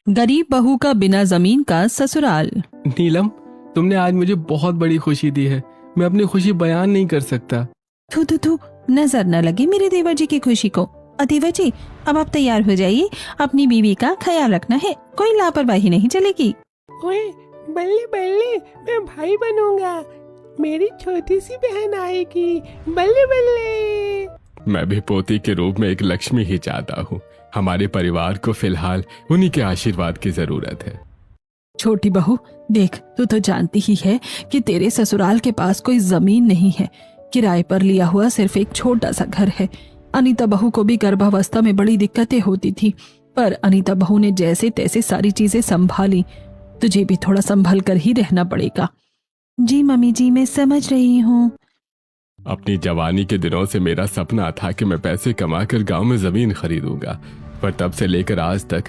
गरीब बहू का बिना जमीन का ससुराल। नीलम, तुमने आज मुझे बहुत बड़ी खुशी दी है। मैं अपनी खुशी बयान नहीं कर सकता। थू थू थू, नजर न लगे मेरे देवर जी की खुशी को। देवर जी, अब आप तैयार हो जाइए, अपनी बीवी का ख्याल रखना है, कोई लापरवाही नहीं चलेगी। ओए बल्ले बल्ले, मैं भाई बनूंगा, मेरी छोटी सी बहन आएगी, बल्ले बल्ले। मैं भी पोती के रूप में एक लक्ष्मी ही चाहता हूँ। हमारे परिवार को फिलहाल उन्हीं के आशीर्वाद की जरूरत है। छोटी बहू देख, तू तो जानती ही है कि तेरे ससुराल के पास कोई जमीन नहीं है, किराए पर लिया हुआ सिर्फ एक छोटा सा घर है। अनीता बहू को भी गर्भावस्था में बड़ी दिक्कतें होती थी, पर अनीता बहू ने जैसे तैसे सारी चीजें संभाली। तुझे भी थोड़ा संभल कर ही रहना पड़ेगा। जी मम्मी जी, मैं समझ रही हूँ। अपनी जवानी के दिनों से मेरा सपना था कि मैं पैसे कमाकर गांव में जमीन खरीदूंगा, पर तब से लेकर आज तक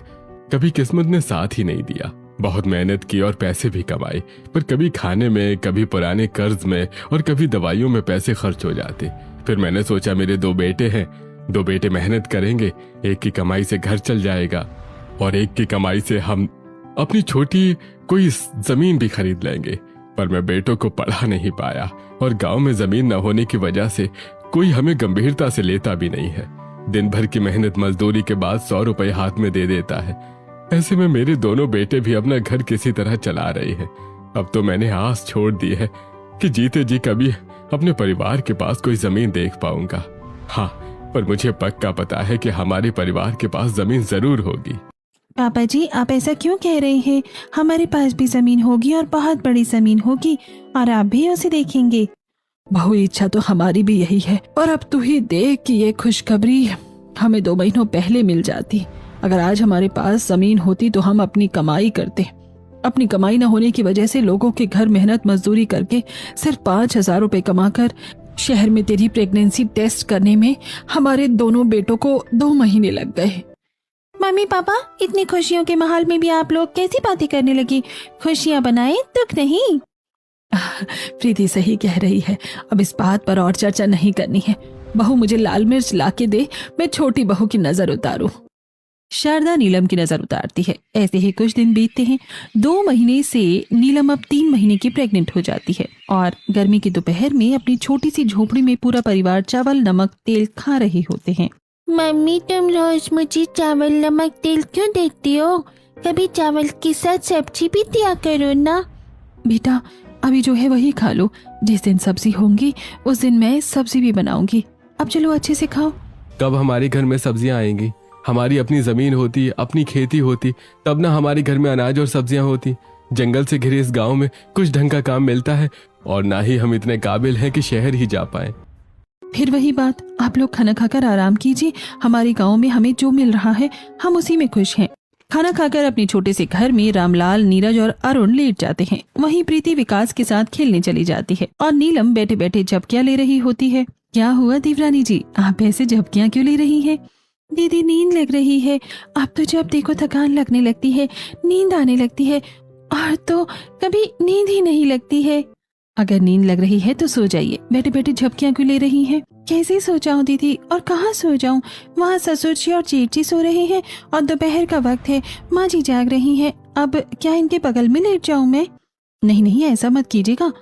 कभी किस्मत ने साथ ही नहीं दिया। बहुत मेहनत की और पैसे भी कमाए, पर कभी खाने में, कभी पुराने कर्ज में और कभी दवाइयों में पैसे खर्च हो जाते। फिर मैंने सोचा मेरे 2 बेटे हैं, 2 बेटे मेहनत करेंगे, एक की कमाई से घर चल जाएगा और एक की कमाई से हम अपनी छोटी कोई जमीन भी खरीद लेंगे। पर मैं बेटों को पढ़ा नहीं पाया और गांव में जमीन न होने की वजह से कोई हमें गंभीरता से लेता भी नहीं है। दिन भर की मेहनत मजदूरी के बाद 100 रुपए हाथ में दे देता है। ऐसे में मेरे दोनों बेटे भी अपना घर किसी तरह चला रहे हैं। अब तो मैंने आस छोड़ दी है कि जीते जी कभी अपने परिवार के पास कोई जमीन देख पाऊंगा। हाँ, पर मुझे पक्का पता है कि हमारे परिवार के पास जमीन जरूर होगी। पापा जी, आप ऐसा क्यों कह रहे हैं? हमारे पास भी जमीन होगी और बहुत बड़ी जमीन होगी, और आप भी उसे देखेंगे। बहू, इच्छा तो हमारी भी यही है, और अब तू ही देख कि ये खुशखबरी हमें 2 महीनों पहले मिल जाती। अगर आज हमारे पास जमीन होती तो हम अपनी कमाई करते। अपनी कमाई न होने की वजह से लोगों के घर मेहनत मजदूरी करके सिर्फ 5,000 रुपए कमाकर शहर में तेरी प्रेगनेंसी टेस्ट करने में हमारे दोनों बेटों को 2 महीने लग गए। मम्मी पापा, इतनी खुशियों के माहौल में भी आप लोग कैसी बातें करने लगी? खुशियां बनाए, दुख नहीं। प्रीति सही कह रही है, अब इस बात पर और चर्चा नहीं करनी है। बहू, मुझे लाल मिर्च लाके दे, मैं छोटी बहू की नजर उतारूं। शारदा नीलम की नजर उतारती है। ऐसे ही कुछ दिन बीतते हैं। 2 महीने से नीलम अब 3 महीने की प्रेग्नेंट हो जाती है और गर्मी की दोपहर में अपनी छोटी सी झोपड़ी में पूरा परिवार चावल नमक तेल खा रहे होते हैं। मम्मी, तुम रोज मुझे चावल नमक तेल क्यों देती हो? कभी चावल के साथ सब्जी भी दिया करो ना। बेटा, अभी जो है वही खा लो, जिस दिन सब्जी होंगी उस दिन मैं सब्जी भी बनाऊंगी। अब चलो अच्छे से खाओ। कब हमारे घर में सब्जियां आएंगी? हमारी अपनी जमीन होती, अपनी खेती होती, तब ना हमारे घर में अनाज और सब्जियां होती। जंगल से घिरे इस गांव में कुछ ढंग का काम मिलता है और ना ही हम इतने काबिल हैं कि शहर ही जा पाए। फिर वही बात, आप लोग खाना खाकर आराम कीजिए। हमारे गांव में हमें जो मिल रहा है हम उसी में खुश हैं। खाना खाकर अपने छोटे से घर में रामलाल, नीरज और अरुण लेट जाते हैं। वहीं प्रीति विकास के साथ खेलने चली जाती है और नीलम बैठे बैठे झपकियां ले रही होती है। क्या हुआ देवरानी जी, आप ऐसे झपकियां क्यों ले रही है? दीदी, नींद लग रही है। अब तो जब देखो थकान लगने लगती है, नींद आने लगती है, और तो कभी नींद ही नहीं लगती है। अगर नींद लग रही है तो सो जाइए, बैठे बैठे झपकियां क्यों ले रही हैं? कैसे सो जाऊं दीदी, और कहाँ सो जाऊं? वहाँ ससुर जी और जेठ जी सो रहे हैं और दोपहर का वक्त है, माँ जी जाग रही हैं। अब क्या इनके बगल में लेट जाऊं मैं? नहीं नहीं, ऐसा मत कीजिएगा,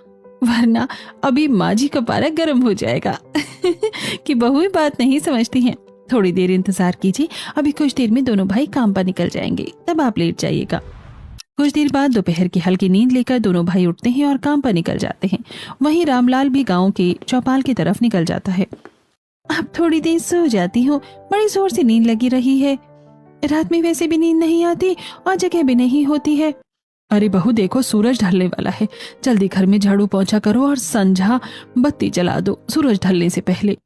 वरना अभी माँ जी का पारा गर्म हो जाएगा। कि बहू बात नहीं समझती हैं। थोड़ी देर इंतजार कीजिए, अभी कुछ देर में दोनों भाई काम पर निकल जाएंगे, तब आप लेट जाइएगा। कुछ देर बाद दोपहर की हल्की नींद लेकर दोनों भाई उठते हैं और काम पर निकल जाते हैं। वहीं रामलाल भी गांव के चौपाल की तरफ निकल जाता है। अब थोड़ी देर सो जाती हूँ, बड़ी जोर से नींद लगी रही है। रात में वैसे भी नींद नहीं आती और जगह भी नहीं होती है। अरे बहू देखो, सूरज ढलने वाला है, जल्दी घर में झाड़ू पोंछा करो और संझा बत्ती जला दो सूरज ढलने से पहले।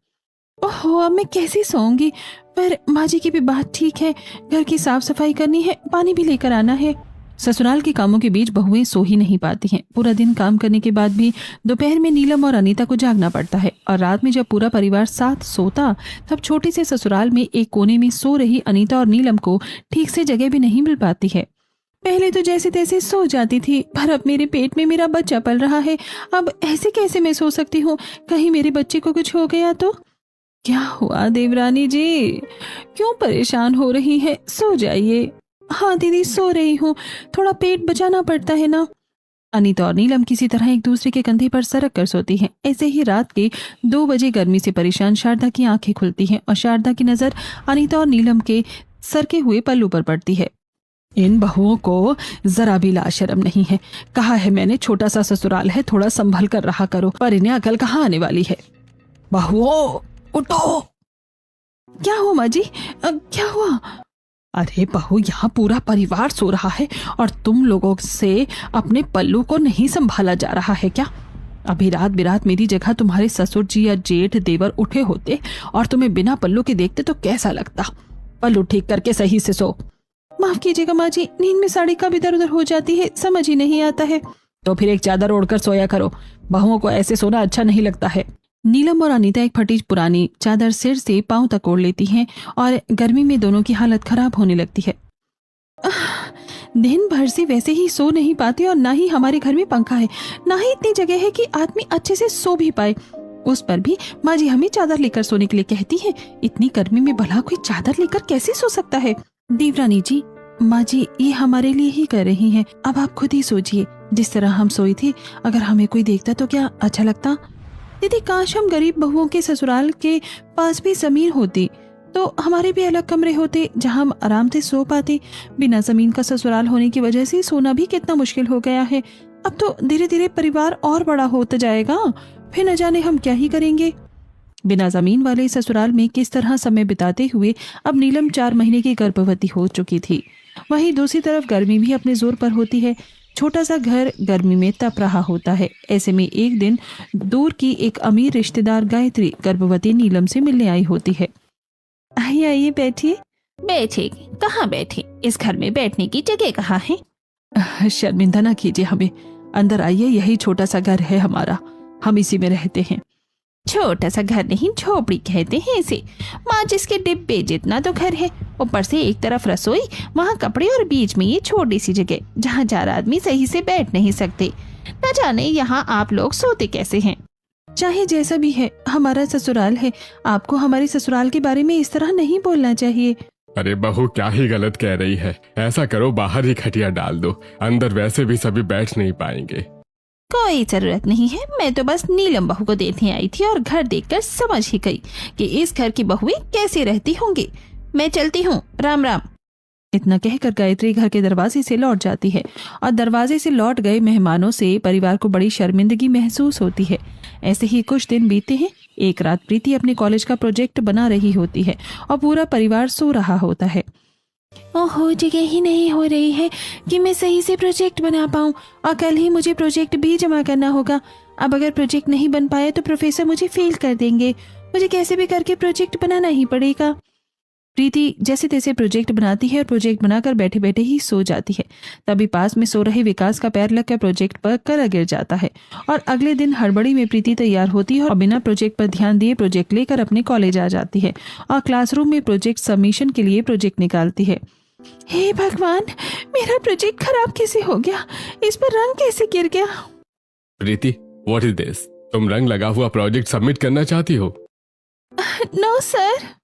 ओहो, अब मैं कैसे सोऊंगी? पर माँ जी की भी बात ठीक है, घर की साफ सफाई करनी है, पानी भी लेकर आना है। ससुराल के कामों के बीच बहुएं सो ही नहीं पाती हैं। पूरा दिन काम करने के बाद भी दोपहर में नीलम और अनीता को जागना पड़ता है, और रात में जब पूरा परिवार साथ सोता तब छोटे से ससुराल में एक कोने में सो रही अनीता और नीलम को ठीक से जगह भी नहीं मिल पाती है। पहले तो जैसे तैसे सो जाती थी, पर अब मेरे पेट में मेरा बच्चा पल रहा है। अब ऐसे कैसे मैं सो सकती हूँ? कहीं मेरे बच्चे को कुछ हो गया तो? क्या हुआ देवरानी जी, क्यों परेशान हो रही है? सो जाइए। हाँ दीदी, सो रही हूँ, थोड़ा पेट बचाना पड़ता है ना। अनीता और नीलम किसी तरह एक दूसरे के कंधे पर सरक कर सोती हैं। ऐसे ही रात के 2 बजे गर्मी से परेशान शारदा की आंखें खुलती हैं और शारदा की नजर अनीता और नीलम के सरके हुए पल्लू पर पड़ती है। इन बहुओं को जरा भी लाशरम नहीं है। कहा है मैंने, छोटा सा ससुराल है, थोड़ा संभल कर रहा करो, पर इन्हें अकल कहाँ आने वाली है। बहुओं उठो। क्या हुआ माँ जी, क्या हुआ? अरे बहू, यहाँ पूरा परिवार सो रहा है और तुम लोगों से अपने पल्लू को नहीं संभाला जा रहा है क्या? अभी रात बिरात मेरी जगह तुम्हारे ससुर जी या जेठ देवर उठे होते और तुम्हें बिना पल्लू के देखते तो कैसा लगता? पल्लू ठीक करके सही से सो। माफ कीजिएगा माँ जी, नींद में साड़ी कब इधर उधर हो जाती है, समझ ही नहीं आता है। तो फिर एक चादर ओढ़कर सोया करो, बहुओं को ऐसे सोना अच्छा नहीं लगता है। नीलम और अनीता एक फटी पुरानी चादर सिर से पांव तक ओढ़ लेती हैं और गर्मी में दोनों की हालत खराब होने लगती है। दिन भर से वैसे ही सो नहीं पाते और ना ही हमारे घर में पंखा है, ना ही इतनी जगह है कि आदमी अच्छे से सो भी पाए। उस पर भी माँ जी हमें चादर लेकर सोने के लिए कहती है। इतनी गर्मी में भला कोई चादर लेकर कैसे सो सकता है? देवरानी जी, माँ जी ये हमारे लिए ही कर रही हैं, अब आप खुद ही सोचिए, जिस तरह हम सोए थे अगर हमें कोई देखता तो क्या अच्छा लगता? दीदी, काश हम गरीब बहुओं के ससुराल के पास भी जमीन होती तो हमारे भी अलग कमरे होते जहां हम आराम से सो पाते। बिना जमीन का ससुराल होने की वजह से सोना भी कितना मुश्किल हो गया है। अब तो धीरे धीरे परिवार और बड़ा होता जाएगा, फिर न जाने हम क्या ही करेंगे। बिना जमीन वाले ससुराल में किस तरह समय बिताते हुए अब नीलम 4 महीने की गर्भवती हो चुकी थी। वहीं दूसरी तरफ गर्मी भी अपने जोर पर होती है। छोटा सा घर गर्मी में तप रहा होता है। ऐसे में एक दिन दूर की एक अमीर रिश्तेदार गायत्री गर्भवती नीलम से मिलने आई होती है। आइए आइए बैठिए। बैठेगी? कहाँ बैठे? इस घर में बैठने की जगह कहाँ है? शर्मिंदा ना कीजिए हमें, अंदर आइए, यही छोटा सा घर है हमारा, हम इसी में रहते हैं। छोटा सा घर नहीं, झोपड़ी कहते हैं इसे। माचिस के डिब्बे जितना तो घर है, ऊपर से एक तरफ रसोई, वहाँ कपड़े और बीच में ये छोटी सी जगह जहाँ 4 आदमी सही से बैठ नहीं सकते। न जाने यहाँ आप लोग सोते कैसे हैं। चाहे जैसा भी है, हमारा ससुराल है, आपको हमारे ससुराल के बारे में इस तरह नहीं बोलना चाहिए। अरे बहू, क्या ही गलत कह रही है। ऐसा करो, बाहर ही खटिया डाल दो, अंदर वैसे भी सभी बैठ नहीं पाएंगे। कोई जरूरत नहीं है, मैं तो बस नीलम बहू को देखने आई थी और घर देखकर समझ ही गई कि इस घर की बहुएं कैसे रहती होंगी। मैं चलती हूँ, राम राम। इतना कहकर गायत्री घर के दरवाजे से लौट जाती है और दरवाजे से लौट गए मेहमानों से परिवार को बड़ी शर्मिंदगी महसूस होती है। ऐसे ही कुछ दिन बीतते हैं। एक रात प्रीति अपने कॉलेज का प्रोजेक्ट बना रही होती है और पूरा परिवार सो रहा होता है। ओहो, जगह ही नहीं हो रही है कि मैं सही से प्रोजेक्ट बना पाऊँ और कल ही मुझे प्रोजेक्ट भी जमा करना होगा। अब अगर प्रोजेक्ट नहीं बन पाया तो प्रोफेसर मुझे फेल कर देंगे। मुझे कैसे भी करके प्रोजेक्ट बनाना ही पड़ेगा। प्रीति जैसे तैसे प्रोजेक्ट बनाती है और प्रोजेक्ट बनाकर बैठे बैठे ही सो जाती है। तभी पास में सो रहे विकास का पैर लगकर प्रोजेक्ट पर करा गिर जाता है और अगले दिन हड़बड़ी में प्रीति तैयार होती है और बिना प्रोजेक्ट पर ध्यान दिए प्रोजेक्ट लेकर अपने कॉलेज आ जाती है और क्लासरूम में प्रोजेक्ट सबमिशन के लिए प्रोजेक्ट निकालती है। हे भगवान, मेरा प्रोजेक्ट खराब कैसे हो गया? इस पर रंग कैसे गिर गया? Preeti, what is this? तुम रंग लगा हुआ प्रोजेक्ट सबमिट करना चाहती हो? No sir.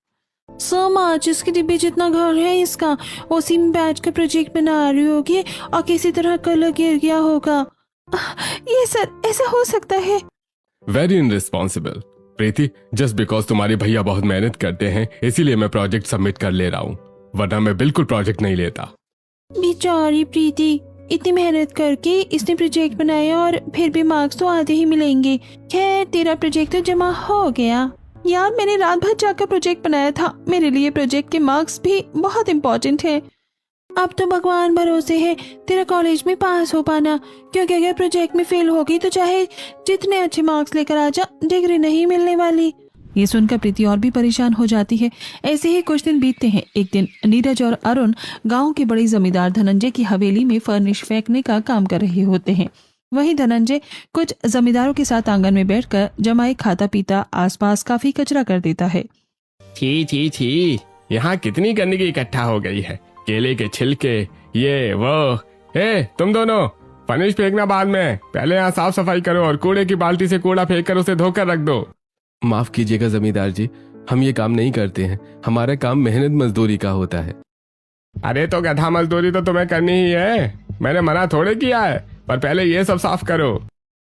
माचिस के डिब्बे जितना घर है इसका, उसी में बैठ कर प्रोजेक्ट बना रही होगी और किसी तरह कलर गिर गया होगा। ये सर, ऐसा हो सकता है? वेरी इनरिस्पॉन्सिबल। प्रीति, जस्ट बिकॉज तुम्हारे भैया बहुत मेहनत करते हैं इसीलिए मैं प्रोजेक्ट सबमिट कर ले रहा हूँ, वरना मैं बिल्कुल प्रोजेक्ट नहीं लेता। बेचारी प्रीति, इतनी मेहनत करके इसने प्रोजेक्ट बनाया और फिर भी मार्क्स तो आधे ही मिलेंगे। खैर, तेरा प्रोजेक्ट तो जमा हो गया। यार, मैंने रात भर जाकर प्रोजेक्ट बनाया था, मेरे लिए प्रोजेक्ट के मार्क्स भी बहुत इम्पोर्टेंट है। अब तो भगवान भरोसे है तेरा कॉलेज में पास हो पाना, क्योंकि अगर प्रोजेक्ट में फेल हो गई तो चाहे जितने अच्छे मार्क्स लेकर आ जा, डिग्री नहीं मिलने वाली। ये सुनकर प्रीति और भी परेशान हो जाती है। ऐसे ही कुछ दिन बीतते हैं। एक दिन नीरज और अरुण गांव के बड़े जमींदार धनंजय की हवेली में फर्निश फेंकने का काम कर रहे होते हैं। वहीं धनंजय कुछ जमींदारों के साथ आंगन में बैठकर जमाई खाता पीता आसपास काफी कचरा कर देता है। छी छी छी, यहाँ कितनी गंदगी इकट्ठा हो गई है। केले के छिलके, ये वो। तुम दोनों, फर्निश फेंकना बाद में, पहले यहाँ साफ सफाई करो और कूड़े की बाल्टी से कूड़ा फेंक कर उसे धोकर रख दो। माफ कीजिएगा जमींदार जी, हम ये काम नहीं करते हैं। हमारा काम मेहनत मजदूरी का होता है। अरे तो गधा मजदूरी तो तुम्हें करनी ही है, मैंने मना थोड़े किया है, पर पहले ये सब साफ करो।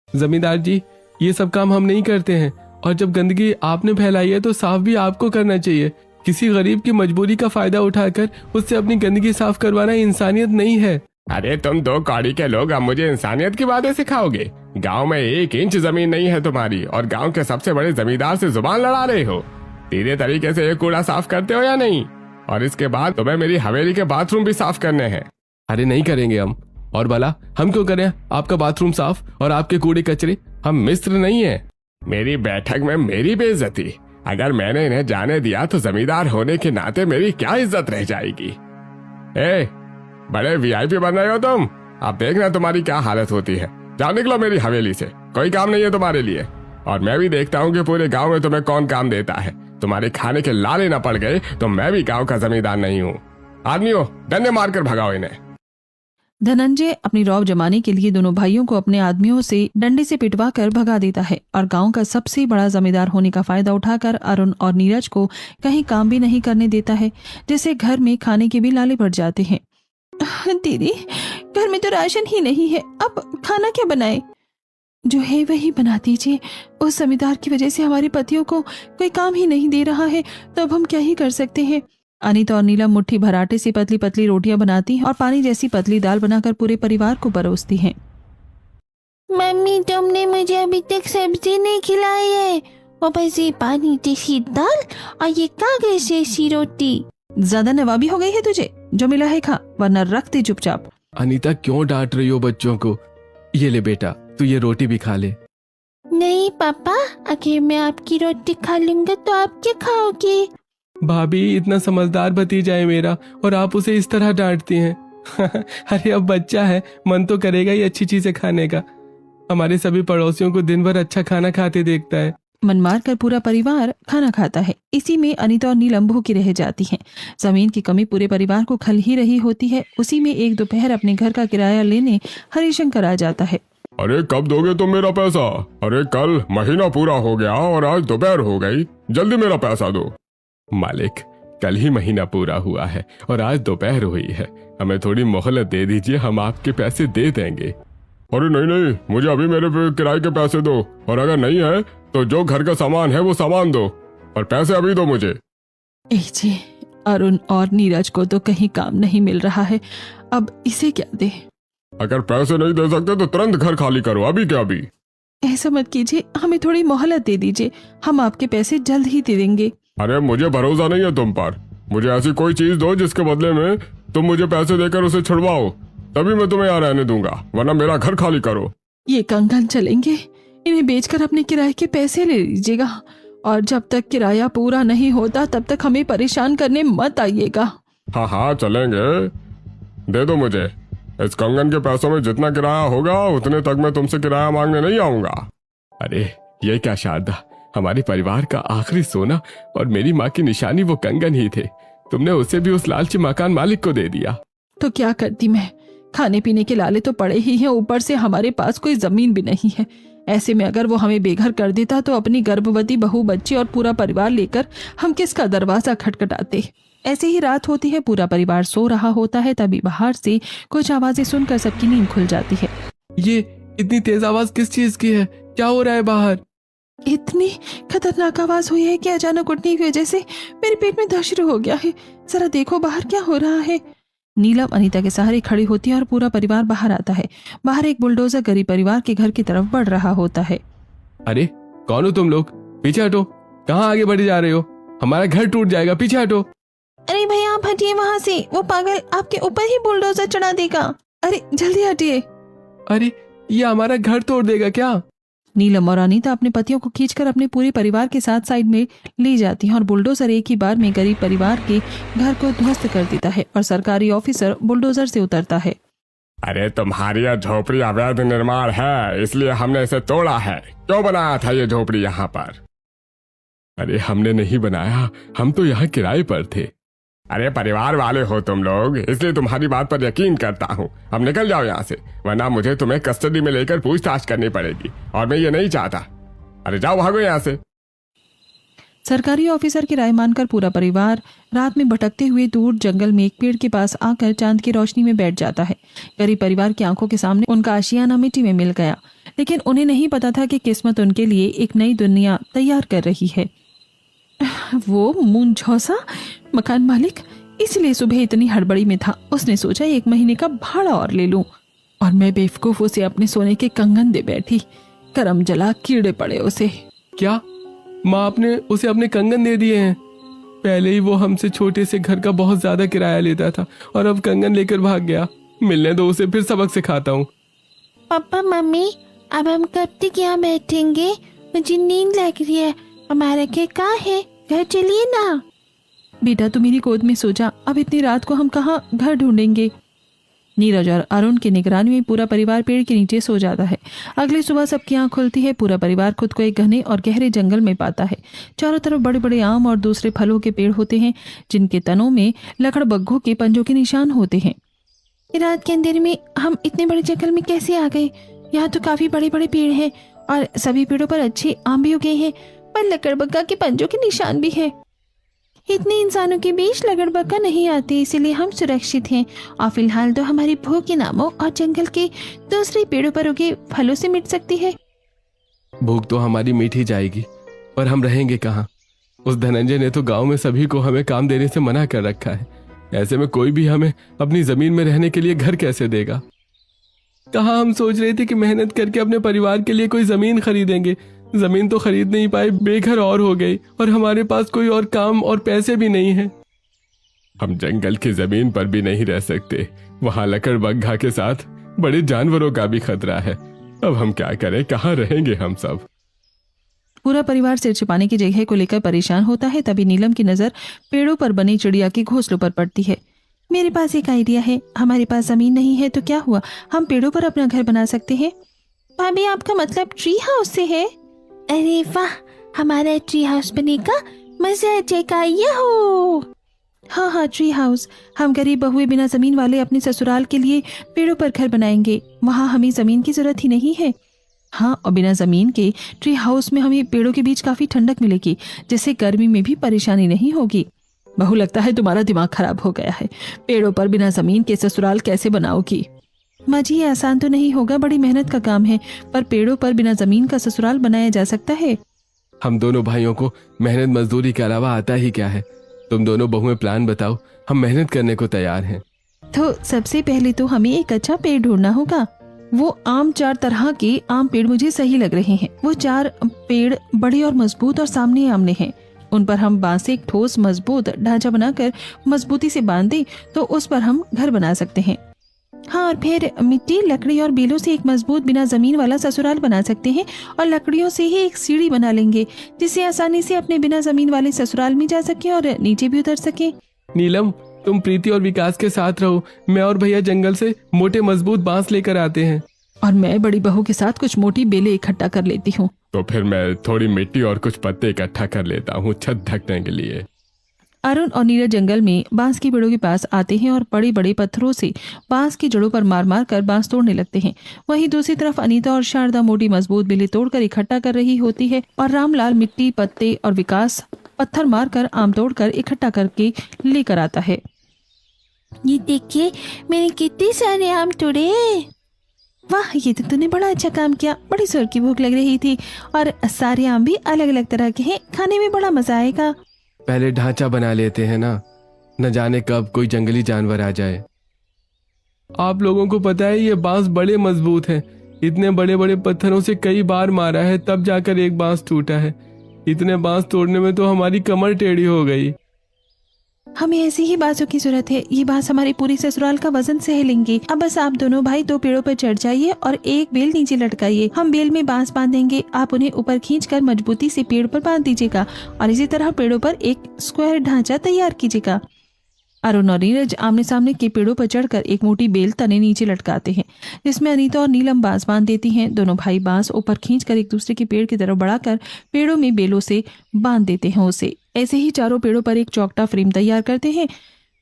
जमींदार जी, ये सब काम हम नहीं करते हैं, और जब गंदगी आपने फैलाई है तो साफ भी आपको करना चाहिए। किसी गरीब की मजबूरी का फायदा उठाकर उससे अपनी गंदगी साफ करवाना इंसानियत नहीं है। अरे तुम दो कौड़ी के लोग अब मुझे इंसानियत की बातें सिखाओगे? गांव में 1 इंच जमीन नहीं है तुम्हारी, और गांव के सबसे बड़े जमींदार से जुबान लड़ा रहे हो। सीधे तरीके से ये कूड़ा साफ करते हो या नहीं? और इसके बाद तुम्हें मेरी हवेली के बाथरूम भी साफ करने हैं। अरे नहीं करेंगे हम, और भला हम क्यों करें आपका बाथरूम साफ और आपके कूड़े कचरे? हम मिस्र नहीं है। मेरी बैठक में मेरी बेइज्जती, अगर मैंने इन्हें जाने दिया तो जमींदार होने के नाते मेरी क्या इज्जत रह जाएगी? ए, बड़े वीआईपी बन रहे हो तुम, अब देखना तुम्हारी क्या हालत होती है। जाओ निकलो मेरी हवेली से, कोई काम नहीं है तुम्हारे लिए। और मैं भी देखता हूँ कि पूरे गांव में तुम्हें कौन काम देता है। तुम्हारे खाने के लाले न पड़ गए तो मैं भी गांव का जमींदार नहीं हूँ। आदमियों, डंडे मारकर भगाओ इन्हें। धनंजय अपनी रौब जमाने के लिए दोनों भाइयों को अपने आदमियों से डंडे से पिटवा कर भगा देता है, और गांव का सबसे बड़ा जमींदार होने का फायदा उठाकर अरुण और नीरज को कहीं काम भी नहीं करने देता है, जिससे घर में खाने के भी लाले पड़ जाते हैं। दीदी, घर में तो राशन ही नहीं है, अब खाना क्या बनाए? जो है वही बना दीजिए। उस जमींदार की वजह से हमारे पतियों को कोई काम ही नहीं दे रहा है, तो अब हम क्या ही कर सकते हैं। अनीता और नीलम मुट्ठी भर आटे से पतली पतली रोटियां बनाती हैं और पानी जैसी पतली दाल बनाकर पूरे परिवार को परोसती हैं। मम्मी, तुमने मुझे अभी तक सब्जी नहीं खिलाई है, ऊपर से पानी जैसी दाल और ये कागज जैसी रोटी। ज्यादा नवाबी हो गई है तुझे, जो मिला है खा, वरना रख दे चुपचाप। अनीता, क्यों डांट रही हो बच्चों को? ये ले बेटा, तू ये रोटी भी खा ले। नहीं पापा, अगर मैं आपकी रोटी खा लूंगा तो आप क्या खाओगे? भाभी, इतना समझदार भतीजा है मेरा और आप उसे इस तरह डांटती हैं। अरे अब बच्चा है, मन तो करेगा ही अच्छी चीजें खाने का। हमारे सभी पड़ोसियों को दिन भर अच्छा खाना खाते देखता है। मन मार कर पूरा परिवार खाना खाता है। इसी में अनीता और नीलम भूखी रह जाती हैं। जमीन की कमी पूरे परिवार को खल ही रही होती है। उसी में एक दोपहर अपने घर का किराया लेने हरिशंकर आ जाता है। अरे कब दोगे तुम मेरा पैसा? अरे कल महीना पूरा हो गया और आज दोपहर हो गई, जल्दी मेरा पैसा दो। मालिक, कल ही महीना पूरा हुआ है और आज दोपहर हुई है, हमें थोड़ी मोहलत दे दीजिए, हम आपके पैसे दे देंगे। अरे नहीं नहीं, मुझे अभी मेरे किराए के पैसे दो, और अगर नहीं है तो जो घर का सामान है वो सामान दो, और पैसे अभी दो मुझे। जी, अरुण और नीरज को तो कहीं काम नहीं मिल रहा है, अब इसे क्या दे? अगर पैसे नहीं दे सकते तो तुरंत घर खाली करो, अभी क्या अभी। ऐसा मत कीजिए, हमें थोड़ी मोहलत दे दीजिए, हम आपके पैसे जल्द ही दे देंगे। अरे मुझे भरोसा नहीं है तुम पर, मुझे ऐसी कोई चीज दो जिसके बदले में तुम मुझे पैसे देकर उसे छुड़वाओ, तभी मैं तुम्हें यहाँ रहने दूंगा, वरना मेरा घर खाली करो। ये कंगन चलेंगे, इन्हें बेचकर अपने किराए के पैसे ले लीजिएगा, और जब तक किराया पूरा नहीं होता तब तक हमें परेशान करने मत आइएगा। हाँ हाँ चलेंगे, दे दो मुझे। इस कंगन के पैसों में जितना किराया होगा उतने तक मैं तुमसे किराया मांगने नहीं आऊंगा। अरे ये क्या शारदा, हमारे परिवार का आखिरी सोना और मेरी माँ की निशानी वो कंगन ही थे, तुमने उसे भी उस लालची मकान मालिक को दे दिया। तो क्या करती मैं, खाने पीने के लाले तो पड़े ही हैं, ऊपर से हमारे पास कोई जमीन भी नहीं है। ऐसे में अगर वो हमें बेघर कर देता तो अपनी गर्भवती बहू, बच्ची और पूरा परिवार लेकर हम किसका दरवाजा खटखटाते। ऐसे ही रात होती है, पूरा परिवार सो रहा होता है, तभी बाहर से कुछ आवाजें सुनकर सबकी नींद खुल जाती है। ये इतनी तेज आवाज किस चीज की है? क्या हो रहा है बाहर? इतनी खतरनाक आवाज हुई है कि अचानक उठने की वजह से मेरे पेट में दर्द शुरू हो गया है। जरा देखो बाहर क्या हो रहा है। नीलम अनीता के सहारे खड़ी होती है और पूरा परिवार बाहर आता है। बाहर एक बुलडोजर गरीब परिवार के घर की तरफ बढ़ रहा होता है। अरे कौन हो तुम लोग? पीछे हटो, कहाँ आगे बढ़े जा रहे हो? हमारा घर टूट जाएगा, पीछे हटो। अरे भैया आप हटिए वहाँ से, वो पागल आपके ऊपर ही बुलडोजर चढ़ा देगा। अरे जल्दी हटिए। अरे ये हमारा घर तोड़ देगा क्या? नीलम और अनीता अपने पतियों को खींचकर अपने पूरे परिवार के साथ साइड में ले जाती हैं और बुलडोजर एक ही बार में गरीब परिवार के घर को ध्वस्त कर देता है और सरकारी ऑफिसर बुलडोजर से उतरता है। अरे तुम्हारी यह झोपड़ी अवैध निर्माण है, इसलिए हमने इसे तोड़ा है। क्यों बनाया था ये झोपड़ी यहाँ पर? अरे हमने नहीं बनाया, हम तो यहाँ किराए पर थे। अरे परिवार वाले हो तुम लोग, इसलिए तुम्हारी बात पर यकीन करता हूँ। अब निकल जाओ यहाँ से, वरना मुझे तुम्हें कस्टडी में लेकर पूछताछ करनी पड़ेगी और मैं ये नहीं चाहता। अरे जाओ, भागो यहाँ से। सरकारी ऑफिसर की राय मानकर पूरा परिवार रात में भटकते हुए दूर जंगल में एक पेड़ के पास आकर चांद की रोशनी में बैठ जाता है। गरीब परिवार की आंखों के सामने उनका आशियाना मिट्टी में मिल गया, लेकिन उन्हें नहीं पता था कि किस्मत उनके लिए एक नई दुनिया तैयार कर रही है। वो मूंझौसा मकान मालिक इसलिए सुबह इतनी हड़बड़ी में था। उसने सोचा 1 महीने का भाड़ा और ले लूं, और मैं बेवकूफ उसे अपने सोने के कंगन दे बैठी। करम जला, कीड़े पड़े उसे। क्या माँ आपने उसे अपने कंगन दे दिए हैं? पहले ही वो हमसे छोटे से घर का बहुत ज्यादा किराया लेता था और अब कंगन लेकर भाग गया। मिलने दो उसे, फिर सबक सिखाता हूँ। पापा मम्मी, अब हम कब तक यहाँ बैठेंगे? मुझे नींद लग रही है। हमारा क्या कहाँ है? घर चलिए ना। बेटा तू मेरी गोद में सो जा, अब इतनी रात को हम कहाँ घर ढूंढेंगे। नीरज और अरुण की निगरानी में पूरा परिवार पेड़ के नीचे सो जाता है। अगली सुबह सबकी आंख खुलती है। पूरा परिवार खुद को एक घने और गहरे जंगल में पाता है। चारों तरफ बड़े बड़े आम और दूसरे फलों के पेड़ होते हैं, जिनके तनों में लकड़बग्घों के पंजों के निशान होते हैं। रात के अंधेरे में हम इतने बड़े जंगल में कैसे आ गए? यहाँ तो काफी बड़े बड़े पेड़ हैं और सभी पेड़ों पर अच्छे आम भी उगे हैं, पर लकड़बग्घा के पंजों के निशान भी है। इतने इंसानों के बीच लकड़बग्घा नहीं आते, इसीलिए हम सुरक्षित हैं और फिलहाल तो हमारी भूख के नामों और जंगल के दूसरे पेड़ों पर उगे फलों से मिट सकती है। भूख तो हमारी मीठ ही जाएगी, पर हम रहेंगे कहाँ? उस धनंजय ने तो गांव में सभी को हमें काम देने से मना कर रखा है। ऐसे में कोई भी हमें अपनी जमीन में रहने के लिए घर कैसे देगा? कहाँ हम सोच रहे थे कि मेहनत करके अपने परिवार के लिए कोई जमीन खरीदेंगे। जमीन तो खरीद नहीं पाए, बेघर और हो गई, और हमारे पास कोई और काम और पैसे भी नहीं है। हम जंगल की जमीन पर भी नहीं रह सकते, वहां लकड़बग्घा के साथ बड़े जानवरों का भी खतरा है। अब हम क्या करें, कहाँ रहेंगे हम सब? पूरा परिवार सिर छिपाने की जगह को लेकर परेशान होता है। तभी नीलम की नजर पेड़ों पर बनी चिड़िया के घोंसलों पर पड़ती है। मेरे पास एक आइडिया है। हमारे पास जमीन नहीं है तो क्या हुआ, हम पेड़ों पर अपना घर बना सकते हैं। भाभी, आपका मतलब ट्री हाउस से है? अरे वाह, हमारा ट्री हाउस बनेगा, मजा आ जाएगा। यहो! हाँ हाँ, ट्री हाउस। हम गरीब बहुए बिना जमीन वाले अपने ससुराल के लिए पेड़ों पर घर बनाएंगे। वहाँ हमें जमीन की जरूरत ही नहीं है। हाँ, और बिना जमीन के ट्री हाउस में हमें पेड़ों के बीच काफी ठंडक मिलेगी, जिससे गर्मी में भी परेशानी नहीं होगी। बहू, लगता है तुम्हारा दिमाग खराब हो गया है। पेड़ों पर बिना जमीन के ससुराल कैसे बनाओगी? माँ जी, ये आसान तो नहीं होगा, बड़ी मेहनत का काम है, पर पेड़ों पर बिना जमीन का ससुराल बनाया जा सकता है। हम दोनों भाइयों को मेहनत मजदूरी के अलावा आता ही क्या है? तुम दोनों बहुएं प्लान बताओ, हम मेहनत करने को तैयार हैं। तो सबसे पहले तो हमें एक अच्छा पेड़ ढूंढना होगा। वो आम 4 तरह के आम पेड़ मुझे सही लग रहे हैं। वो 4 पेड़ बड़े और मजबूत और सामने आमने हैं। उन पर हम बांस से एक ठोस मजबूत ढांचा बनाकर मजबूती से बांध दें तो उस पर हम घर बना सकते हैं। हाँ, और फिर मिट्टी, लकड़ी और बेलों से एक मजबूत बिना जमीन वाला ससुराल बना सकते हैं, और लकड़ियों से ही एक सीढ़ी बना लेंगे जिससे आसानी से अपने बिना जमीन वाले ससुराल में जा सके और नीचे भी उतर सके। नीलम, तुम प्रीति और विकास के साथ रहो। मैं और भैया जंगल से मोटे मजबूत बांस लेकर आते हैं, और मैं बड़ी बहू के साथ कुछ मोटी बेलें इकट्ठा कर लेती हूँ। तो फिर मैं थोड़ी मिट्टी और कुछ पत्ते इकट्ठा कर लेता हूँ छत ढकने के लिए। अरुण और नीरज जंगल में बांस की पेड़ों के पास आते हैं और बड़े बड़े पत्थरों से बांस की जड़ों पर मार मार कर बांस तोड़ने लगते हैं। वहीं दूसरी तरफ अनीता और शारदा मोटी मजबूत बेलें तोड़कर इकट्ठा कर रही होती है, और रामलाल मिट्टी, पत्ते और विकास पत्थर मारकर आम तोड़कर इकट्ठा करके लेकर आता है। ये देखिए, मैंने कितने सारे आम तोड़े। वाह, ये तो तूने बड़ा अच्छा काम किया। बड़ी जोर की भूख लग रही थी और सारे आम भी अलग अलग तरह के हैं, खाने में बड़ा मजा आएगा। पहले ढांचा बना लेते हैं ना, न जाने कब कोई जंगली जानवर आ जाए। आप लोगों को पता है ये बांस बड़े मजबूत हैं। इतने बड़े बड़े पत्थरों से कई बार मारा है, तब जाकर एक बांस टूटा है। इतने बांस तोड़ने में तो हमारी कमर टेढ़ी हो गई। हमें ऐसी ही बांसों की जरूरत है। ये बांस हमारे पूरी ससुराल का वजन सह लेंगे। अब बस आप दोनों भाई 2 पेड़ों पर चढ़ जाइए और एक बेल नीचे लटकाइए। हम बेल में बांस बांधेंगे, आप उन्हें ऊपर खींचकर मजबूती से पेड़ पर बांध दीजिएगा, और इसी तरह पेड़ों पर एक स्क्वायर ढांचा तैयार कीजिएगा। अरुण और नीरज आमने सामने के पेड़ों पर चढ़कर एक मोटी बेल तने नीचे लटकाते हैं, जिसमें अनीता और नीलम बांस बांध देती हैं। दोनों भाई बांस ऊपर खींचकर एक दूसरे के पेड़ की तरफ बढ़ाकर पेड़ों में बेलों से बांध देते हैं उसे। ऐसे ही चारों पेड़ों पर एक चौकटा फ्रेम तैयार करते हैं।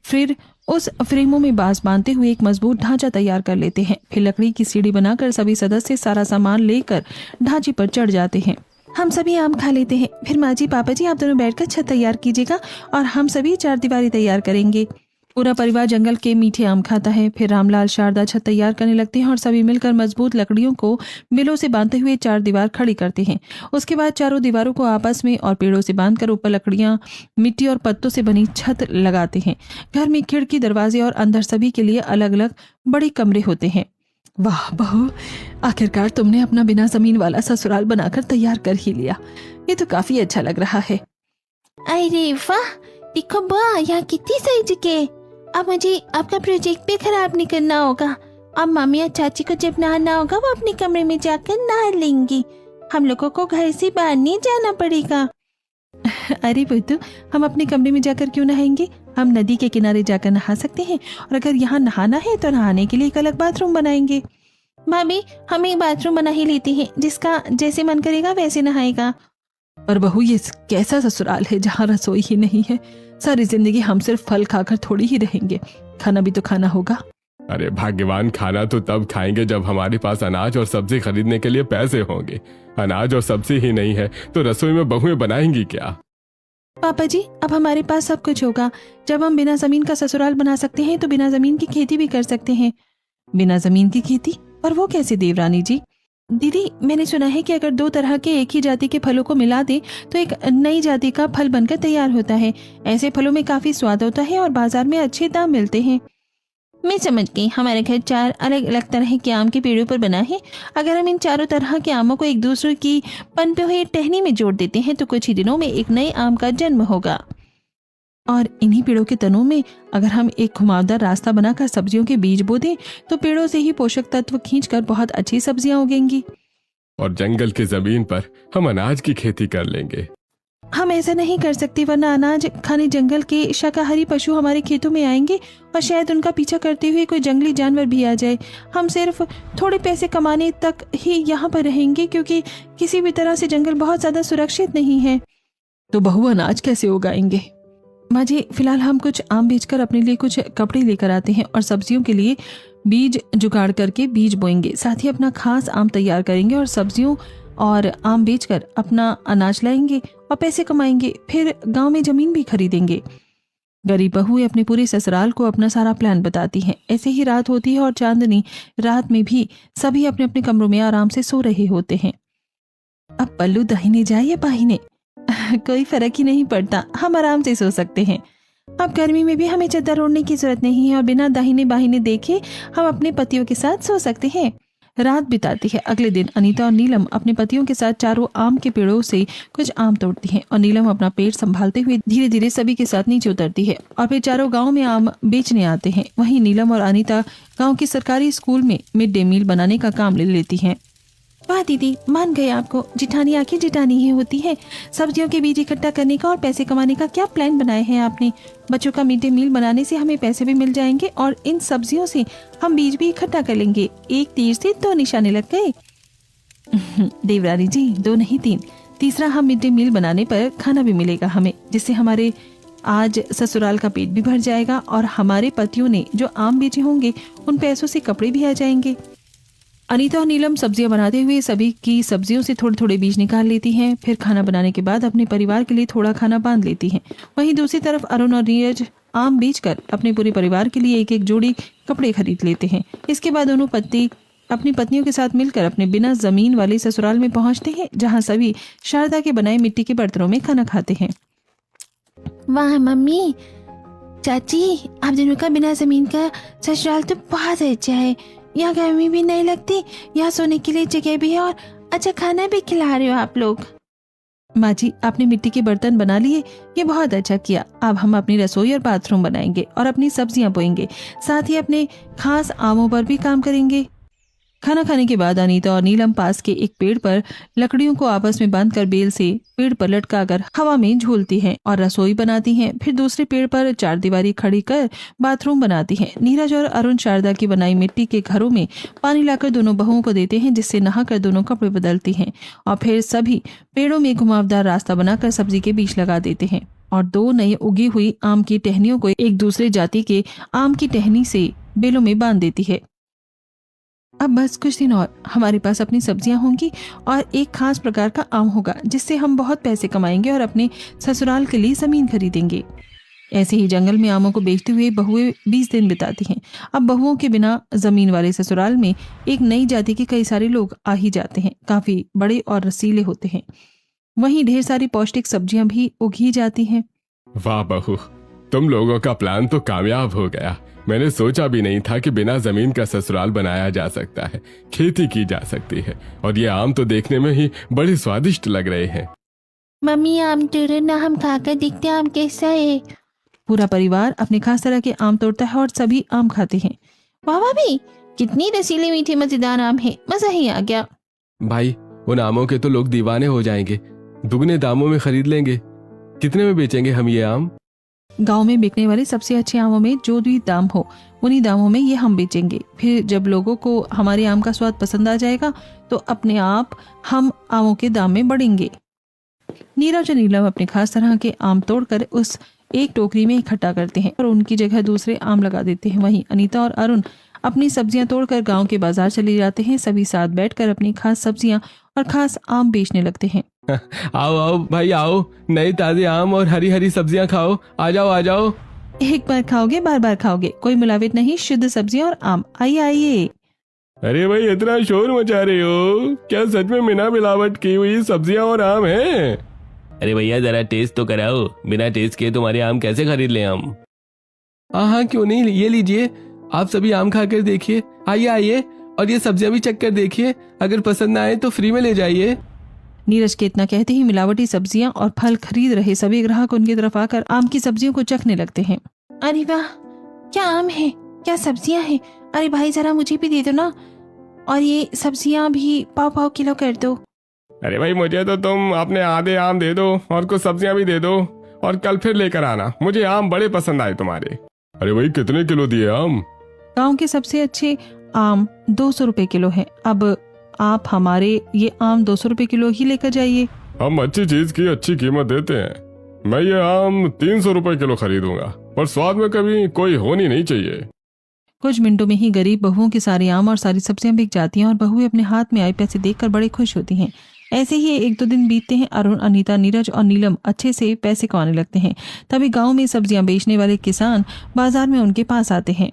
फिर उस फ्रेमों में बांस बांधते हुए एक मजबूत ढांचा तैयार कर लेते हैं। फिर लकड़ी की सीढ़ी बनाकर सभी सदस्य सारा सामान लेकर ढांचे पर चढ़ जाते हैं। हम सभी आम खा लेते हैं, फिर माँ जी पापा जी आप दोनों बैठकर छत तैयार कीजिएगा और हम सभी चारदीवारी तैयार करेंगे। पूरा परिवार जंगल के मीठे आम खाता है। फिर रामलाल शारदा छत तैयार करने लगते हैं और सभी मिलकर मजबूत लकड़ियों को बिलों से बांधते हुए चार दीवार खड़ी करते हैं। उसके बाद चारों दीवारों को आपस में और पेड़ों से बांधकर ऊपर लकड़ियां, मिट्टी और पत्तों से बनी छत लगाते हैं। घर में खिड़की, दरवाजे और अंदर सभी के लिए अलग अलग बड़े कमरे होते हैं। वाह बहू, आखिरकार तुमने अपना बिना जमीन वाला ससुराल बनाकर तैयार कर ही लिया। ये तो काफी अच्छा लग रहा है। अरे वाह, देखो बुआ यहाँ कितनी सही जगह। अब मुझे आपका प्रोजेक्ट भी खराब नहीं करना होगा। अब मम्मी और चाची को जब नहाना होगा वो अपने कमरे में जाकर नहा लेंगी। हम लोगों को घर से बाहर नहीं जाना पड़ेगा। अरे बुद्धू, हम अपने कमरे में जाकर क्यों नहाएंगे? हम नदी के किनारे जाकर नहा सकते हैं और अगर यहाँ नहाना है तो नहाने के लिए एक अलग बाथरूम बनाएंगे। भाभी हम एक बाथरूम बना ही लेते हैं, जिसका जैसे मन करेगा वैसे नहाएगा। पर बहू, ये कैसा ससुराल है जहाँ रसोई ही नहीं है? सारी जिंदगी हम सिर्फ फल खाकर थोड़ी ही रहेंगे, खाना भी तो खाना होगा। अरे भाग्यवान, खाना तो तब खाएंगे जब हमारे पास अनाज और सब्जी खरीदने के लिए पैसे होंगे। अनाज और सब्जी ही नहीं है तो रसोई में बहुएं बनाएंगी क्या? पापा जी, अब हमारे पास सब कुछ होगा। जब हम बिना जमीन का ससुराल बना सकते हैं तो बिना जमीन की खेती भी कर सकते हैं। बिना जमीन की खेती? और वो कैसे देवरानी जी? दीदी, मैंने सुना है कि अगर दो तरह के एक ही जाति के फलों को मिला दे तो एक नई जाति का फल बनकर तैयार होता है। ऐसे फलों में काफी स्वाद होता है और बाजार में अच्छे दाम मिलते हैं। मैं समझ गई, हमारे घर 4 अलग अलग तरह के आम के पेड़ों पर बना है। अगर हम इन चारों तरह के आमों को एक दूसरे की पनपे हुए टहनी में जोड़ देते हैं तो कुछ ही दिनों में एक नए आम का जन्म होगा। और इन्हीं पेड़ों के तनों में अगर हम एक घुमावदार रास्ता बनाकर सब्जियों के बीज बो दें तो पेड़ों से ही पोषक तत्व खींचकर बहुत अच्छी सब्जियां उगेंगी। और जंगल की जमीन पर हम अनाज की खेती कर लेंगे। हम ऐसा नहीं कर सकते, वरना अनाज खाने जंगल के शाकाहारी पशु हमारे खेतों में आएंगे और शायद उनका पीछा करते हुए कोई जंगली जानवर भी आ जाए। हम सिर्फ थोड़े पैसे कमाने तक ही यहाँ पर रहेंगे क्योंकि किसी भी तरह से जंगल बहुत ज्यादा सुरक्षित नहीं है। तो बहू, अनाज कैसे उगाएंगे? माँ जी, फिलहाल हम कुछ आम बेचकर अपने लिए कुछ कपड़े लेकर आते हैं और सब्जियों के लिए बीज जुगाड़ करके बीज बोएंगे। साथ ही अपना खास आम तैयार करेंगे और सब्जियों और आम बेचकर अपना अनाज लाएंगे और पैसे कमाएंगे। फिर गांव में जमीन भी खरीदेंगे। गरीब बहू अपने पूरे ससुराल को अपना सारा प्लान बताती हैं। ऐसे ही रात होती है और चांदनी रात में भी सभी अपने अपने कमरों में आराम से सो रहे होते हैं। अब पल्लू दाहिने जाए या बाहिने, कोई फर्क ही नहीं पड़ता, हम आराम से सो सकते हैं। अब गर्मी में भी हमें चादर ओढ़ने की जरूरत नहीं है और बिना दाहिने बाहिने देखे हम अपने पतियों के साथ सो सकते हैं। रात बिताती है। अगले दिन अनीता और नीलम अपने पतियों के साथ चारों आम के पेड़ों से कुछ आम तोड़ती हैं और नीलम अपना पेट संभालते हुए धीरे धीरे सभी के साथ नीचे उतरती है और फिर चारों गांव में आम बेचने आते हैं। वहीं नीलम और अनीता गांव के सरकारी स्कूल में मिड डे मील बनाने का काम ले लेती हैं। वाह दीदी, मान गए आपको। जिठानी आखिर जिठानी ही होती है। सब्जियों के बीज इकट्ठा करने का और पैसे कमाने का क्या प्लान बनाए हैं आपने? बच्चों का मिड डे मील बनाने से हमें पैसे भी मिल जाएंगे और इन सब्जियों से हम बीज भी इकट्ठा कर लेंगे। एक तीर से 2 निशाने लग गए। देवरानी जी, 2 नहीं 3। तीसरा, हम मिड डे मील बनाने पर खाना भी मिलेगा हमें, जिससे हमारे आज ससुराल का पेट भी भर जाएगा और हमारे पतियों ने जो आम बेचे होंगे उन पैसों से कपड़े भी आ जाएंगे। अनीता और नीलम सब्जियां बनाते हुए सभी की सब्जियों से थोड़े थोड़े बीज निकाल लेती हैं। फिर खाना बनाने के बाद अपने परिवार के लिए थोड़ा खाना बांध लेती हैं। वहीं दूसरी तरफ अरुण और नीरज आम बेचकर अपने पूरे परिवार के लिए एक एक जोड़ी कपड़े खरीद लेते हैं। इसके बाद दोनों पति अपनी पत्नियों के साथ मिलकर अपने बिना जमीन वाले ससुराल में पहुंचते हैं, जहां सभी शारदा के बनाए मिट्टी के बर्तनों में खाना खाते हैं। वाह मम्मी, चाची, आप दोनों का बिना जमीन का ससुराल तो बहुत अच्छा है। यहाँ गर्मी भी नहीं लगती, यहाँ सोने के लिए जगह भी है और अच्छा खाना भी खिला रहे हो आप लोग। माँ जी, आपने मिट्टी के बर्तन बना लिए, ये बहुत अच्छा किया। अब हम अपनी रसोई और बाथरूम बनाएंगे और अपनी सब्जियां बोएंगे। साथ ही अपने खास आमों पर भी काम करेंगे। खाना खाने के बाद अनीता और नीलम पास के एक पेड़ पर लकड़ियों को आपस में बांधकर बेल से पेड़ पर लटकाकर हवा में झूलती हैं और रसोई बनाती हैं। फिर दूसरे पेड़ पर चारदीवारी खड़ी कर बाथरूम बनाती हैं। नीरज और अरुण शारदा की बनाई मिट्टी के घरों में पानी लाकर दोनों बहुओं को देते हैं, जिससे नहाकर दोनों कपड़े बदलती हैं और फिर सभी पेड़ों में घुमावदार रास्ता बनाकर सब्जी के बीज लगा देते हैं और 2 नई उगी हुई आम की टहनियों को एक दूसरे जाति के आम की टहनी से बेलों में बांध देती है। अब बस कुछ दिन और हमारे पास अपनी सब्जियां होंगी और एक खास प्रकार का आम होगा जिससे हम बहुत पैसे कमाएंगे और अपने ससुराल के लिए जमीन खरीदेंगे। ऐसे ही जंगल में आमों को बेचते हुए बहुएं 20 दिन बिताती हैं। अब बहुओं के बिना जमीन वाले ससुराल में एक नई जाति के कई सारे लोग आ ही जाते हैं। काफी बड़े और रसीले होते हैं। वहीं ढेर सारी पौष्टिक सब्जियां भी उगी जाती हैं। वाह बहू, तुम लोगों का प्लान तो कामयाब हो गया। मैंने सोचा भी नहीं था कि बिना जमीन का ससुराल बनाया जा सकता है, खेती की जा सकती है। और ये आम तो देखने में ही बड़े स्वादिष्ट लग रहे हैं। मम्मी आम तोड़ो ना, हम खाकर देखते हैं आम कैसा है। पूरा परिवार अपने खास तरह के आम तोड़ता है और सभी आम खाते हैं। वाह भाभी, कितनी रसीले मीठे मजेदार आम है, मजा ही आ गया। भाई, उन आमों के तो लोग दीवाने हो जाएंगे, दुगने दामों में खरीद लेंगे। कितने में बेचेंगे हम ये आम? गांव में बिकने वाले सबसे अच्छे आमों में जो भी दाम हो उन्हीं दामों में ये हम बेचेंगे। फिर जब लोगों को हमारे आम का स्वाद पसंद आ जाएगा तो अपने आप हम आमों के दाम में बढ़ेंगे। नीरज और नीलम अपने खास तरह के आम तोड़कर उस एक टोकरी में इकट्ठा करते हैं और उनकी जगह दूसरे आम लगा देते हैं। वहीं अनीता और अरुण अपनी सब्जियां तोड़कर गांव के बाजार चले जाते हैं। सभी साथ बैठकर अपनी खास सब्जियां और खास आम बेचने लगते हैं। आओ आओ भाई आओ, नए ताजे आम और हरी हरी सब्जियां खाओ। आ जाओ आ जाओ। एक बार खाओगे बार बार खाओगे, कोई मिलावट नहीं, शुद्ध सब्जियां और आम। आइए आइए। अरे भाई, इतना शोर मचा रहे हो, क्या सच में बिना मिलावट की हुई सब्जियां और आम हैं? अरे भैया जरा टेस्ट तो कराओ, बिना टेस्ट किए तुम्हारे आम कैसे खरीद लें हम? हाँ क्यों नहीं, ये लीजिए, आप सभी आम खाकर देखिए। आइए आइए, और ये सब्जियां भी चेक कर देखिए, अगर पसंद ना आए तो फ्री में ले जाइए। नीरज के इतना कहते ही मिलावटी सब्जियां और फल खरीद रहे सभी ग्राहक उनकी तरफ आकर आम की सब्जियों को चखने लगते हैं। अरे वाह, क्या आम है, क्या सब्जियां हैं। अरे भाई जरा मुझे भी दे दो ना, और ये सब्जियां भी पाव किलो कर दो। अरे भाई, मुझे तो तुम अपने आधे आम दे दो और कुछ सब्जियां भी दे दो, और कल फिर लेकर आना, मुझे आम बड़े पसंद आए तुम्हारे। अरे भाई, कितने किलो दिए आम? गांव के सबसे अच्छे आम 200 रुपए किलो है। अब आप हमारे ये आम 200 रुपए किलो ही लेकर जाइए। हम अच्छी चीज की अच्छी कीमत देते हैं। मैं ये आम 300 रुपए किलो खरीदूंगा, पर स्वाद में कभी कोई होनी नहीं चाहिए। कुछ मिनटों में ही गरीब बहुओं के सारे आम और सारी सब्जियां बिक जाती हैं और बहुएं अपने हाथ में आए पैसे देखकर बड़े खुश होती हैं। ऐसे ही 1-2 दिन बीतते हैं। अरुण, अनीता, नीरज और नीलम अच्छे से पैसे कमाने लगते हैं। तभी गांव में सब्जियां बेचने वाले किसान बाजार में उनके पास आते हैं।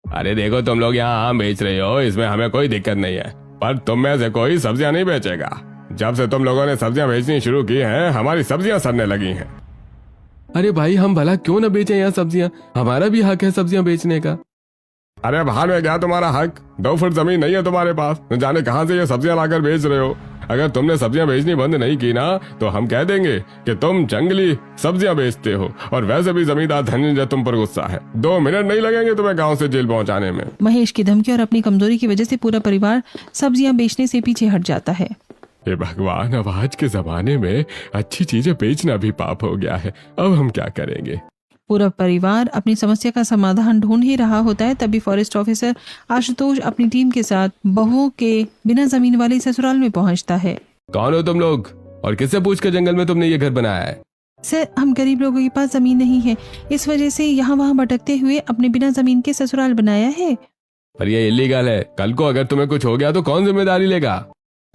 अरे देखो, तुम लोग यहाँ आम बेच रहे हो, इसमें हमें कोई दिक्कत नहीं है, पर तुम में से कोई सब्जियां नहीं बेचेगा। जब से तुम लोगों ने सब्जियां बेचनी शुरू की हैं, हमारी सब्जियां सड़ने लगी हैं। अरे भाई, हम भला क्यों न बेचें यहाँ सब्जियां? हमारा भी हक है सब्जियां बेचने का। अरे बाहर में क्या तुम्हारा हक? 2 फुट जमीन नहीं है तुम्हारे पास, न जाने कहां से ये सब्जियां लाकर बेच रहे हो। अगर तुमने सब्जियां बेचनी बंद नहीं की ना, तो हम कह देंगे कि तुम जंगली सब्जियां बेचते हो, और वैसे भी जमींदार धनंजय तुम पर गुस्सा है। 2 मिनट नहीं लगेंगे तुम्हें गांव से जेल पहुंचाने में। महेश की धमकी और अपनी कमजोरी की वजह से पूरा परिवार सब्जियां बेचने से पीछे हट जाता है। हे भगवान, अब आज के जमाने में अच्छी चीजें बेचना भी पाप हो गया है। अब हम क्या करेंगे? पूरा परिवार अपनी समस्या का समाधान ढूंढ ही रहा होता है। तभी फॉरेस्ट ऑफिसर आशुतोष अपनी टीम के साथ बहुओं के बिना जमीन वाले ससुराल में पहुंचता है। कौन हो तुम लोग, और किससे पूछ कर जंगल में तुमने ये घर बनाया है? सर, हम गरीब लोगों के पास जमीन नहीं है, इस वजह से यहाँ वहाँ भटकते हुए अपने बिना जमीन के ससुराल बनाया है। पर ये इलीगल है, कल को अगर तुम्हें कुछ हो गया तो कौन जिम्मेदारी लेगा?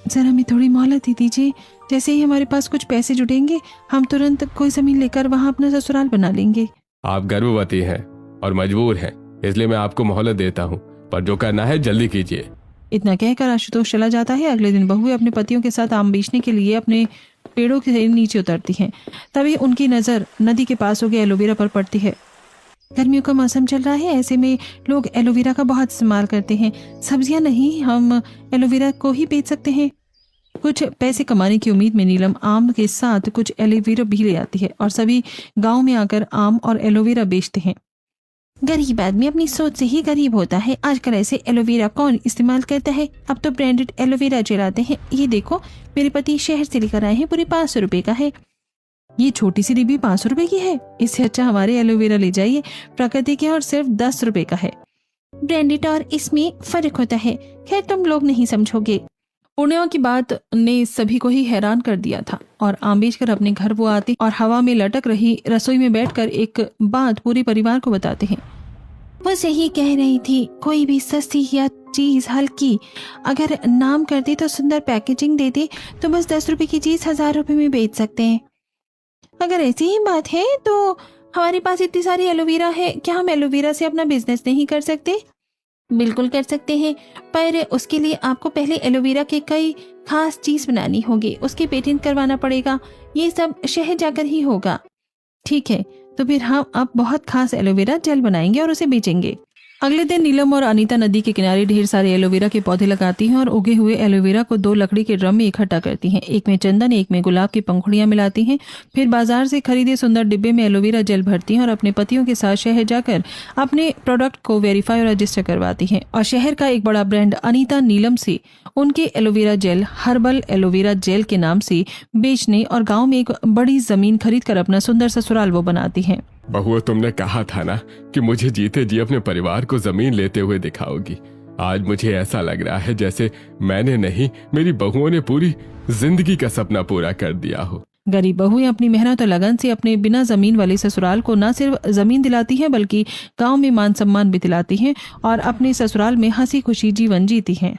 सर, हमें थोड़ी मोहलत ही दीजिए। जैसे ही हमारे पास कुछ पैसे जुटेंगे, हम तुरंत कोई जमीन लेकर वहाँ अपना ससुराल बना लेंगे। आप गर्भवती हैं और मजबूर हैं, इसलिए मैं आपको मोहलत देता हूँ, पर जो करना है जल्दी कीजिए। इतना कहकर आशुतोष चला जाता है। अगले दिन बहुएं अपने पतियों के साथ आम बेचने के लिए अपने पेड़ों के नीचे उतरती हैं। तभी उनकी नजर नदी के पास हो गए एलोवेरा पर पड़ती है। गर्मियों का मौसम चल रहा है, ऐसे में लोग एलोवेरा का बहुत इस्तेमाल करते हैं। सब्जियां नहीं, हम एलोवेरा को ही बेच सकते हैं। कुछ पैसे कमाने की उम्मीद में नीलम आम के साथ कुछ एलोवेरा भी ले आती है और सभी गांव में आकर आम और एलोवेरा बेचते हैं। गरीब आदमी अपनी सोच से ही गरीब होता है। आजकल ऐसे एलोवेरा कौन इस्तेमाल करता है? अब तो ब्रांडेड एलोवेरा चलाते हैं। ये देखो, मेरे पति शहर से लेकर आए हैं, पूरे 500 रुपए का है। ये छोटी सी डिब्बी 500 रुपए की है, इससे अच्छा हमारे एलोवेरा ले जाइए, प्रकृति के और सिर्फ 10 रुपए का है। ब्रांडेड और इसमें फर्क होता है, खैर तुम लोग नहीं समझोगे। पूर्णिमा की बात ने सभी को ही हैरान कर दिया था और आम बेचकर अपने घर वो आते और हवा में लटक रही रसोई में बैठकर एक बात पूरे परिवार को बताते हैं। वो सही कह रही थी, कोई भी सस्ती या चीज़ हल्की, अगर नाम कर दे तो सुंदर पैकेजिंग दे दे तो बस 10 रुपए की चीज़ 1000 रुपए में बेच सकते हैं। अगर ऐसी ही बात है तो हमारे पास इतनी सारी एलोवेरा है, क्या हम एलोवेरा से अपना बिजनेस नहीं कर सकते? बिल्कुल कर सकते हैं, पर उसके लिए आपको पहले एलोवेरा के कई खास चीज़ बनानी होगी, उसके पेटेंट करवाना पड़ेगा, ये सब शहर जाकर ही होगा। ठीक है, तो फिर हम अब बहुत खास एलोवेरा जेल बनाएंगे और उसे बेचेंगे। अगले दिन नीलम और अनीता नदी के किनारे ढेर सारे एलोवेरा के पौधे लगाती हैं और उगे हुए एलोवेरा को 2 लकड़ी के ड्रम में इकट्ठा करती हैं। एक में चंदन, एक में गुलाब की पंखुड़ियां मिलाती हैं। फिर बाजार से खरीदे सुंदर डिब्बे में एलोवेरा जेल भरती हैं और अपने पतियों के साथ शहर जाकर अपने प्रोडक्ट को वेरीफाई और रजिस्टर करवाती हैं। और शहर का एक बड़ा ब्रांड अनीता नीलम से उनके aloe vera gel herbal aloe vera gel के नाम से बेचने और गाँव में एक बड़ी जमीन खरीद कर अपना सुंदर ससुराल वो बनाती हैं। बहुआ, तुमने कहा था ना कि मुझे जीते जी अपने परिवार को जमीन लेते हुए दिखाओगी। आज मुझे ऐसा लग रहा है जैसे मैंने नहीं, मेरी बहुओं ने पूरी जिंदगी का सपना पूरा कर दिया हो। गरीब बहुएं अपनी मेहनत और लगन से अपने बिना जमीन वाले ससुराल को न सिर्फ जमीन दिलाती हैं बल्कि गांव में मान सम्मान भी दिलाती हैं और अपने ससुराल में हंसी खुशी जीवन जीती हैं।